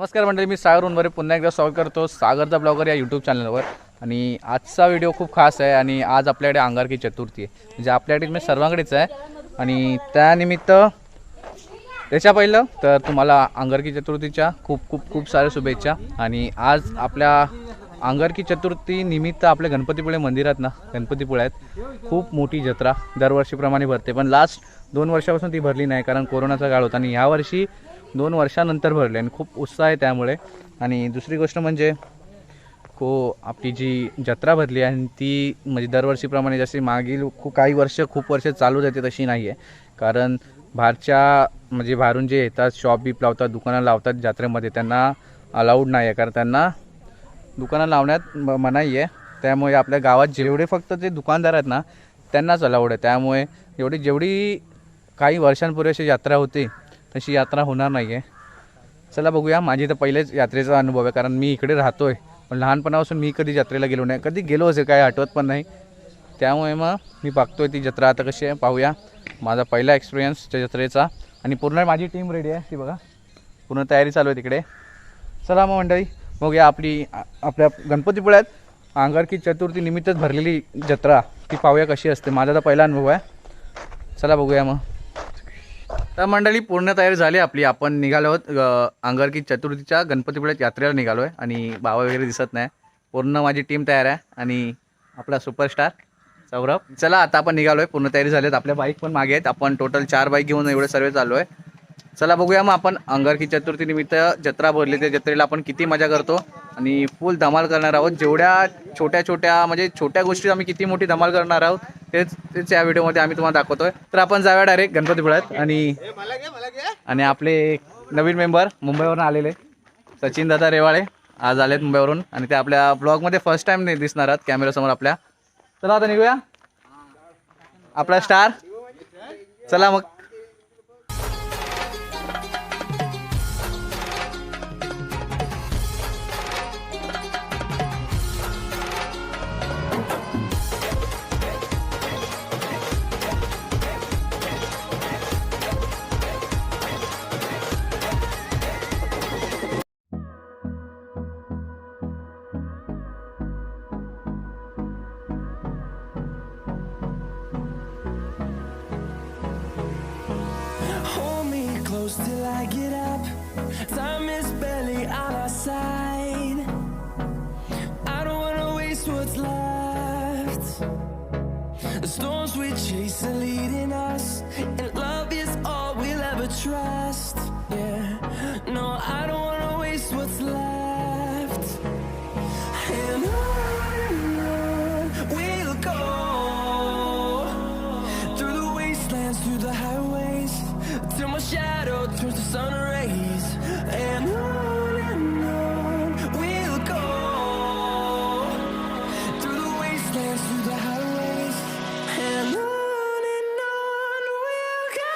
नमस्कार मंडळी, मी सागर उनवरे पुन्हा एकदा स्वागत करतो सागरचा ब्लॉगर या यूट्यूब चॅनलवर। आणि आजचा व्हिडिओ खूप खास आहे आणि आज आपल्याकडे अंगारकी चतुर्थी आहे, म्हणजे आपल्याकडे मी सर्वांकडेच आहे। आणि त्यानिमित्त त्याच्या पहिलं तर तुम्हाला अंगारकी चतुर्थीच्या खूप खूप खूप साऱ्या शुभेच्छा। आणि आज आपल्या अंगारकी चतुर्थी निमित्त आपल्या गणपतीपुळे मंदिरात ना, गणपतीपुळ्यात खूप मोठी जत्रा दरवर्षीप्रमाणे भरते, पण लास्ट 2 वर्षापासून ती भरली नाही कारण कोरोनाचा काळ होता। आणि यावर्षी 2 वर्षानंतर भरले आणि खूप उत्साह आहे त्यामुळे। आणि दुसरी गोष्ट म्हणजे आपली जी जत्रा भरली आणि ती म्हणजे दरवर्षीप्रमाणे जशी मागील काही वर्ष खूप वर्ष चालू जाते तशी नाही आहे, कारण बाहेरून जे येतात शॉप बीप लावतात, दुकानं लावतात जत्रेमध्ये, त्यांना अलाउड नाही आहे, कारण त्यांना दुकानं लावण्यात मनाई आहे। त्यामुळे आपल्या गावात जेवढे फक्त ते दुकानदार आहेत ना त्यांनाच अलाउड आहे। त्यामुळे जेवढी काही वर्षांपूर्वी अशी यात्रा होती तशी यात्रा होणार नाही आहे। चला बघूया, माझी तर पहिलेच यात्रेचा अनुभव आहे, कारण मी इकडे राहतोय, पण लहानपणापासून मी कधी जत्रेला गेलो नाही, कधी गेलो असेल काय आठवत पण नाही। त्यामुळे मग मी बघतोय ती जत्रा आता कशी आहे, पाहूया माझा पहिला एक्सपिरियन्स त्या जत्रेचा। आणि पूर्ण माझी टीम रेडी आहे, ती बघा पूर्ण तयारी चालू आहे तिकडे। चला मग मंडळी बघूया आपल्या गणपतीपुळ्यात अंगारकी चतुर्थी निमित्तच भरलेली जत्रा, ती पाहूया कशी असते। माझा तर पहिला अनुभव आहे, चला बघूया मग। तर मंडळी पूर्ण तयारी झाली आपली, आपण निघालो आहोत अंगारकी चतुर्थीच्या गणपतीपुळ्यात यात्रेला निघालो आहे। आणि बाबा वगैरे दिसत नाही, पूर्ण माझी टीम तयार आहे आणि आपला सुपरस्टार सौरभ। चला आता आपण निघालो आहे, पूर्ण तयारी झाली, आपल्या बाईक पण मागे आहेत, आपण टोटल 4 बाईक घेऊन एवढे सर्व चाललो आहे। चला बघूया मग आपण अंगारकी चतुर्थी निमित्त जत्रा भरली, त्या जत्रेला आपण किती मजा करतो आणि फुल धमाल करणार आहोत। जेवढ्या छोट्या गोष्टी आम्ही किती मोठी धमाल करणार आहोत तेच या व्हिडिओमध्ये आम्ही तुम्हाला दाखवतोय। तर आपण जाऊया डायरेक्ट गणपतीपुळ्यात। आणि आपले नवीन मेंबर मुंबईवरून आलेले सचिन दादा रेवाळे आज आलेत मुंबईवरून, आणि ते आपल्या ब्लॉगमध्ये फर्स्ट टाइम नाही दिसणार आहेत कॅमेऱ्यासमोर आपल्या। चला आता निघूया, आपला स्टार चला मग। Till I get up, time is barely on our side. I don't wanna waste what's left. The storms we chase are leading us, and love is all we'll ever trust. Yeah, no, I don't wanna waste what's left. And on we'll go, through the wastelands, through the highways, till my shadow turns to sun rays. And on we'll go, through the wastelands, through the highways. And on we'll go.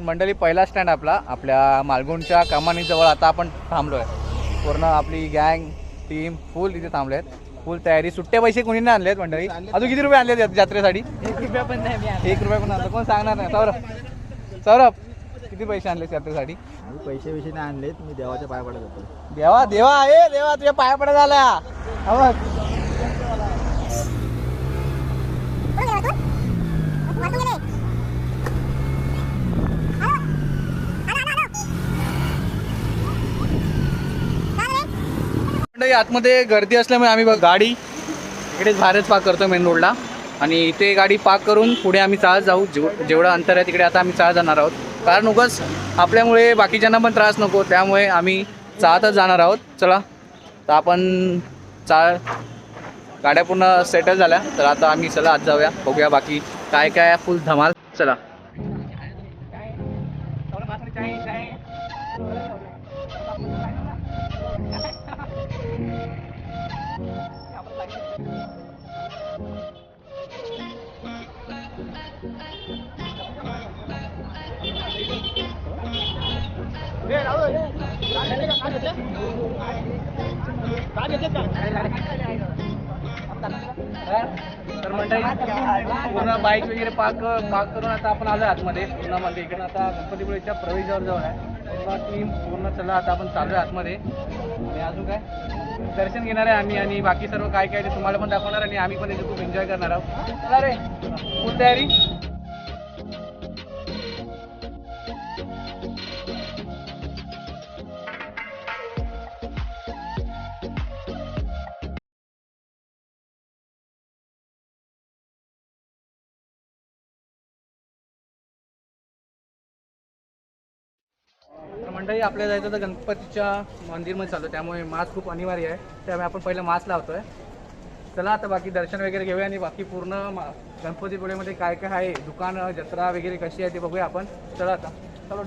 मंडळी पहिला stand आपल्या मालगुणच्या कमानीजवळ आता आपण थांबलो आहे। पूर्ण आपली गँग टीम फुल इथे थांबले आहेत, फुल तयारी। सुट्टे पैसे कोणी नाही आणलेत मंडळी, अजून किती रुपये आणले जत्रेसाठी? 1 रुपया पण नाही, 1 रुपया पण आणलं, कोण सांगणार नाही। सौरभ किती पैसे आणले जत्रेसाठी? पैसे नाही आणलेत, मी देवाच्या पाया पडत होतो। देवा आहे, देवा तुझ्या पाया पडत आला। आतमध्ये गर्दी असल्यामुळे आम्ही गाडी इकडेच बाहेरच पार्क करतो मेन रोडला, आणि इथे गाडी पार्क करून पुढे आम्ही चालत जाऊ। जेवढं अंतर आहे तिकडे आता आम्ही चालत जाणार आहोत, कारण उगाच आपल्यामुळे बाकीच्यांना पण त्रास नको, त्यामुळे आम्ही चालतच जाणार आहोत। चला तर आपण गाड्या पूर्ण सेटल झाल्या, तर आता आम्ही चला आत जाऊया, बघूया बाकी काय काय फुल धमाल। चला तर मंडळी पूर्ण बाईक वगैरे पार्क करून आता आपण आलो आतमध्ये पूर्णामध्ये इकडे आता गणपतीपुळेच्या प्रवेशद्वार जवळ आहे पूर्ण टीम पूर्ण चला आता आपण चालू आहे आतमध्ये आणि अजून काय दर्शन घेणार आहे आम्ही आणि बाकी सर्व काय काय ते तुम्हाला पण दाखवणार आणि आम्ही पण इथे खूप एन्जॉय करणार आहोत. चला रे फुल तयारी. तर मंडळी आपल्याला जायचं तर गणपतीच्या मंदिरमध्ये चाललो त्यामुळे मास्क खूप अनिवार्य आहे त्यामुळे आपण पहिलं मास्क लावतोय. चला आता बाकी दर्शन वगैरे घेऊया आणि बाकी पूर्ण गणपतीपुळेमध्ये काय काय आहे दुकान जत्रा वगैरे कशी आहे ते बघूया आपण. चला आता चलो.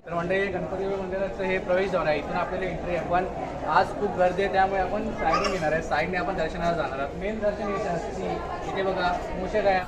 तर मंडळी गणपतीपुळे मंदिराचं हे प्रवेशद्वार आहे इथून आपल्याला एंट्री आहे पण आज खूप गर्दी आहे त्यामुळे आपण साईडून घेणार आहे साईडने आपण दर्शनाला जाणार आहोत. मेन दर्शन येत असते इथे बघा मोठे काय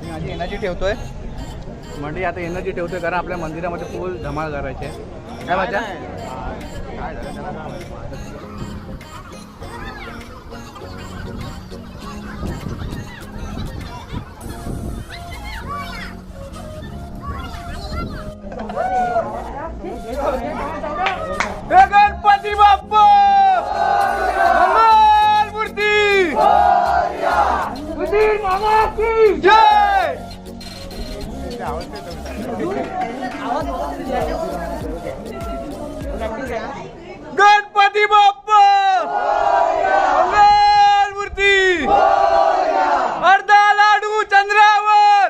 मी माझी एनर्जी ठेवतोय म्हणजे आता एनर्जी ठेवतोय कारण आपल्या मंदिरामध्ये फुल धमाल करायची आहे. काय माझ्या गणपती बाप्पा मंगल मूर्ती मामा की जय. गणपती बाप्पा मंगल मूर्ती अर्धा लाडू चंद्रावर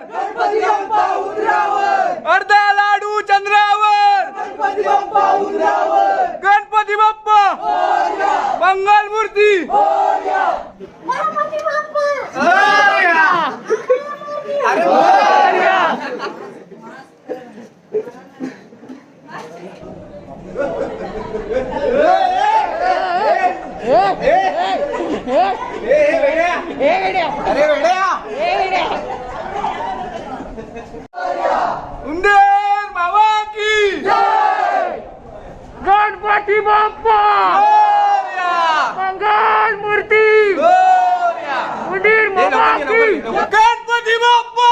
अर्धा लाडू चंद्रावर गणपती बाप्पा मंगल मूर्ती. उंदेर मामा की गणपती बाप्पा मंगल मूर्ती उंदीर मामा की गणपती बाप्पा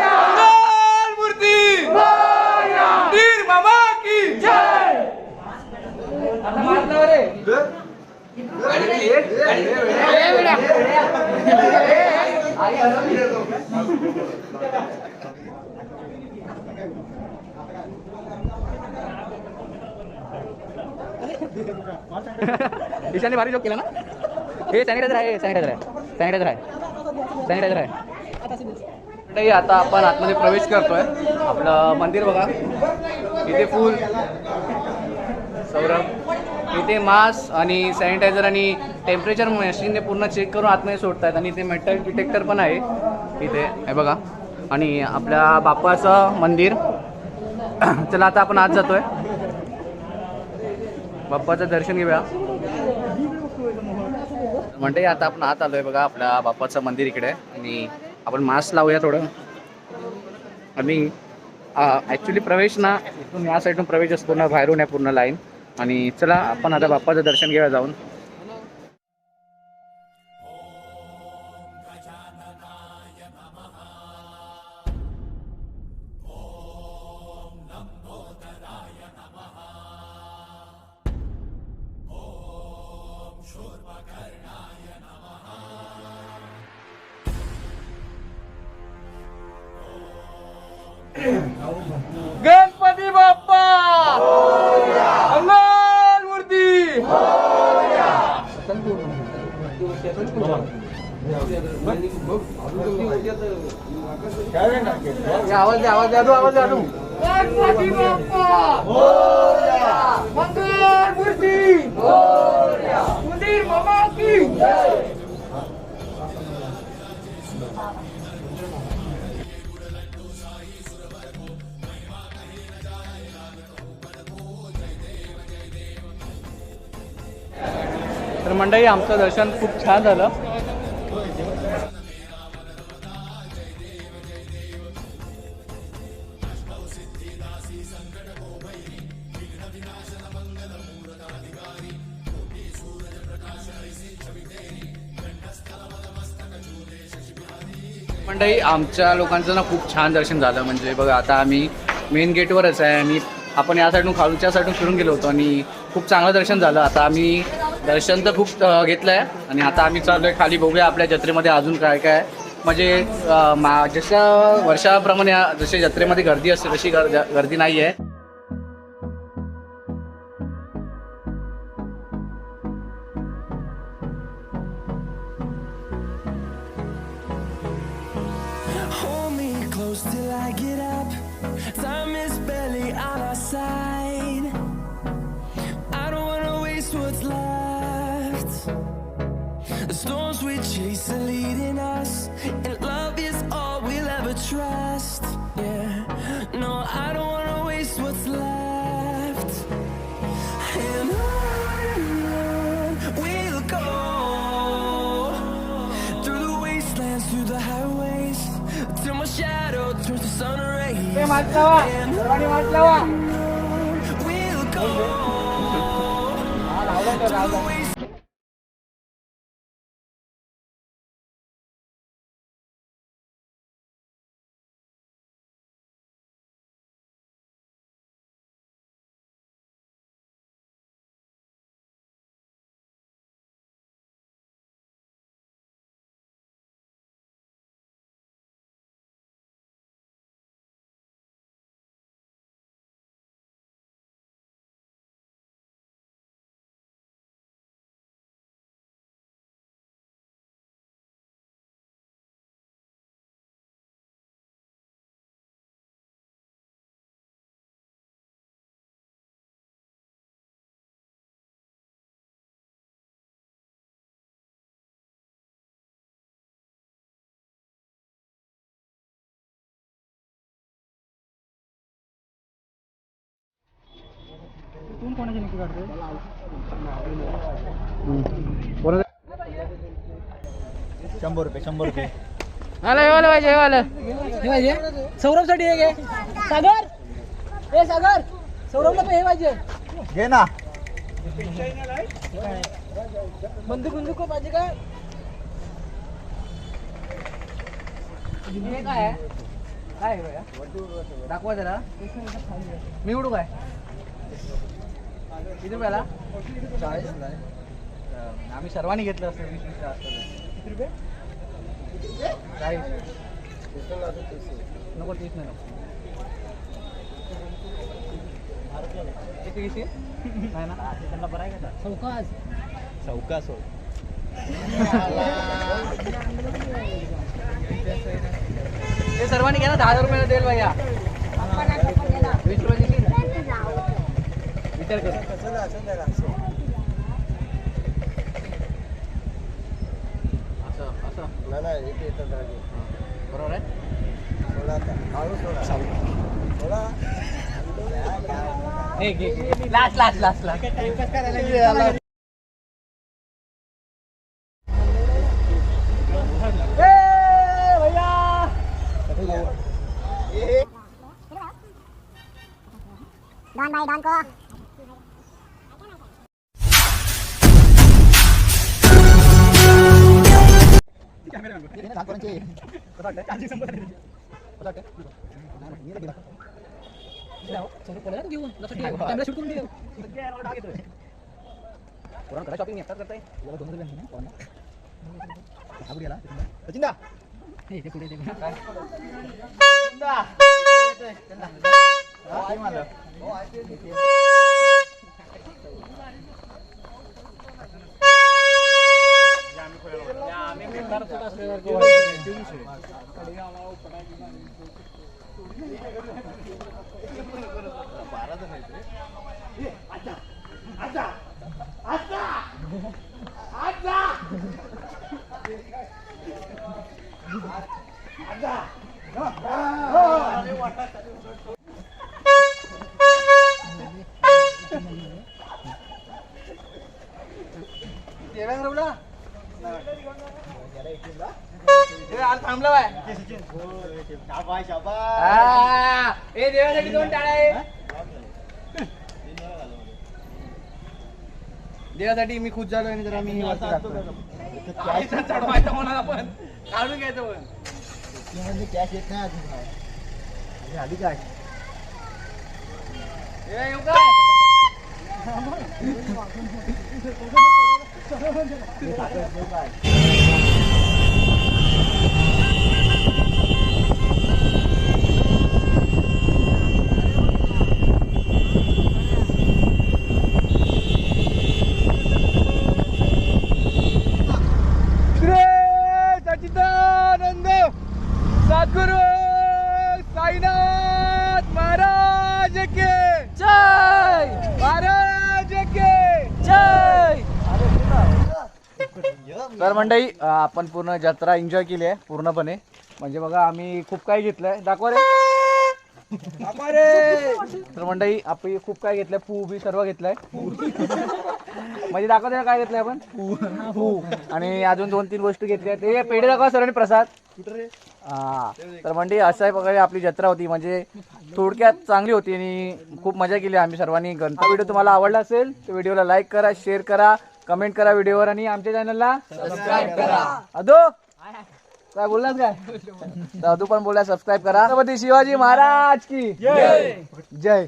मंगल मूर्ती उंदीर मामा की जय. आता मारलं रे ईशाने भारी जोक केला ना. हे सॅनिटायझर आहे सॅनिटायझर आहे सॅनिटायझर आहे सॅनिटायझर आहे. आता आपण आतमध्ये प्रवेश करतोय आपलं मंदिर बघा इथे फुल सौरभ इथे मास्क आणि सॅनिटायझर आणि टेम्परेचर मशीनने पूर्ण चेक करून आतमध्ये सोडतात आणि इथे मेटल डिटेक्टर पण आहे इथे हे बघा आणि आपल्या बाप्पाचं मंदिर. चला आता आपण आत जातोय बाप्पाचं दर्शन घेऊया. म्हणते आता आपण आत आलोय बघा आपल्या बाप्पाचं मंदिर इकडे आणि आपण मास्क लावूया थोडं आणि ॲक्च्युली प्रवेश ना इथून या साईडून प्रवेश असतो ना बाहेरून आहे पूर्ण लाईन आणि चला आपण आता बाप्पाचं दर्शन घेऊया जाऊन. गणपती बाप्पा मंगल मूर्ती आवाज द्या आवाज द्या तू आवाज द्या तू तर मंडळी आमचं दर्शन खूप छान झालं. मंडळी आमच्या लोकांचं ना खूप छान दर्शन झालं. म्हणजे बघा आता आम्ही मेन गेटवरच आहे आणि आपण या साईडून खालच्या साईडून फिरून गेलो होतो आणि खूप चांगलं दर्शन झालं. आता आम्ही दर्शन तर खूप घेतलं आहे आणि आता आम्ही चाललो आहे खाली. बघूया आपल्या जत्रेमध्ये अजून काय काय म्हणजे जशा वर्षाप्रमाणे जशी जत्रेमध्ये गर्दी असते तशी गर्दी नाही आहे. Hold me close till I get up. Time is barely on our side. I don't wanna waste what's left. The storms we chase are leading us, and love is all we'll ever trust. Yeah, no, I don't wanna waste what's left. And on we'll go, through the wastelands, through the highways, till my shadow turns to sun rays. And on we'll go, through the wastelands. ₹100 ₹100 Saurabh साठी हे घे. सागर ए सागर सौरभला पण हे पाहिजे. घे ना. बंदूक बंदूक पाहिजे काय? हे काय आहे? काय आहे बघा? दाखवा जरा. मी उडू काय? किती रुपयाला? 40 नाही. आम्ही सर्वांनी घेतलं असतं 20-20 असतं. किती रुपये? 40 नको 30 नाही नको. किती किती नाही ना त्यांना बरं आहे का? चौकास चौकास हो. ते सर्वांनी घ्या ना 10,000 रुपयाला देईल भैया. 20 रुपये देतील विचार कर. असं असं बरोबर आहे. Last last last last Don भाई Don को शॉपिंग करताय थांबला बाय शाबास शाबास ए देवासाठी 2 टाळ्या आहे. देवासाठी मी खुश झालो आणि जरा मी चढवायचं कोणाला पण काढून घ्यायचं पण म्हणजे कॅश येत नाही अजून आधी काय ए, येऊ काय सच्चिदानंद सद्गुरु साईनाथ महाराज के जय महाराज के जय. तर मंडळी आपण पूर्ण जत्रा एन्जॉय केली आहे पूर्णपणे. म्हणजे बघा आम्ही खूप काही घेतलंय. दाखवा रे दाखवा रे. तर मंडळी आपण खूप काय घेतलंय. पू बी सर्व घेतलंय. म्हणजे दाखवते काय घेतलंय आपण पू आणि अजून 2-3 गोष्टी घेतल्या. ते पेढे दाखवा सरांनी प्रसाद. हा तर मंडळी असं आहे बघा आपली जत्रा होती. म्हणजे थोडक्यात चांगली होती आणि खूप मजा केली आम्ही सर्वांनी. हा व्हिडिओ तुम्हाला आवडला असेल तर व्हिडिओला लाईक करा, शेअर करा, कमेंट करा व्हिडिओवर आणि आमच्या चॅनलला सबस्क्राईब करा. अदो काय बोललास काय तर अदू पण बोला सबस्क्राईब करा. छत्रपती शिवाजी महाराज की जय.